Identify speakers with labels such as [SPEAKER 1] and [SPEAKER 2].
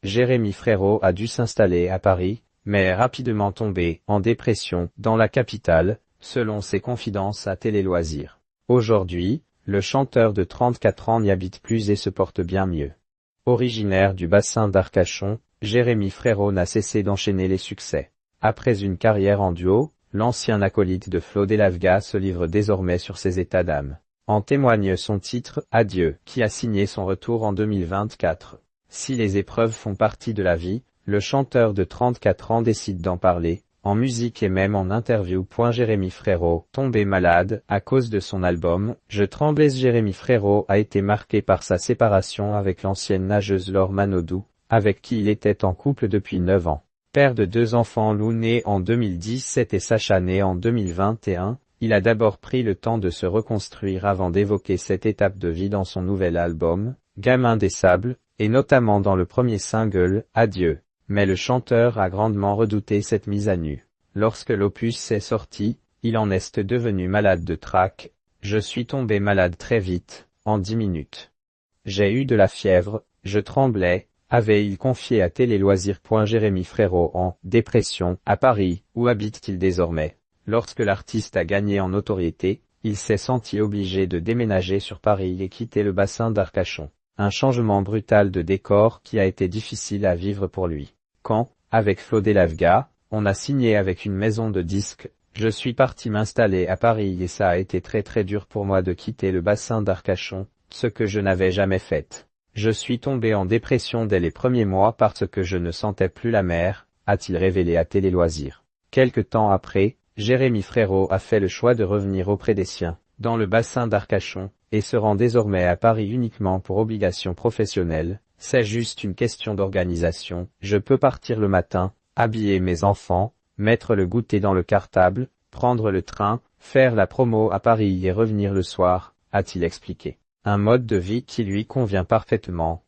[SPEAKER 1] Jérémy Frérot a dû s'installer à Paris, mais est rapidement tombé en dépression dans la capitale, selon ses confidences à Télé Loisirs. Aujourd'hui, le chanteur de 34 ans n'y habite plus et se porte bien mieux. Originaire du bassin d'Arcachon, Jérémy Frérot n'a cessé d'enchaîner les succès. Après une carrière en duo, l'ancien acolyte de Flo Delavga se livre désormais sur ses états d'âme. En témoigne son titre « Adieu » qui a signé son retour en 2024. Si les épreuves font partie de la vie, le chanteur de 34 ans décide d'en parler, en musique et même en interview. Jérémy Frérot, tombé malade à cause de son album « Je tremblais ». Jérémy Frérot a été marqué par sa séparation avec l'ancienne nageuse Laure Manodou, avec qui il était en couple depuis 9 ans. Père de 2 enfants, Lou né en 2017 et Sacha né en 2021, il a d'abord pris le temps de se reconstruire avant d'évoquer cette étape de vie dans son nouvel album, Gamin des Sables, et notamment dans le premier single, Adieu. Mais le chanteur a grandement redouté cette mise à nu. Lorsque l'opus est sorti, il en est devenu malade de trac. Je suis tombé malade très vite, en 10 minutes. J'ai eu de la fièvre, je tremblais, avait-il confié à Télé Loisirs. Jérémy Frérot en dépression à Paris, où habite-t-il désormais? Lorsque l'artiste a gagné en notoriété, il s'est senti obligé de déménager sur Paris et quitter le bassin d'Arcachon. Un changement brutal de décor qui a été difficile à vivre pour lui. Quand, avec Flo Delavga, on a signé avec une maison de disques, je suis parti m'installer à Paris et ça a été très dur pour moi de quitter le bassin d'Arcachon, ce que je n'avais jamais fait. Je suis tombé en dépression dès les premiers mois parce que je ne sentais plus la mer, a-t-il révélé à Télé Loisirs. Quelque temps après, Jérémy Frérot a fait le choix de revenir auprès des siens, dans le bassin d'Arcachon, et se rend désormais à Paris uniquement pour obligation professionnelle. C'est juste une question d'organisation. Je peux partir le matin, habiller mes enfants, mettre le goûter dans le cartable, prendre le train, faire la promo à Paris et revenir le soir, a-t-il expliqué. Un mode de vie qui lui convient parfaitement.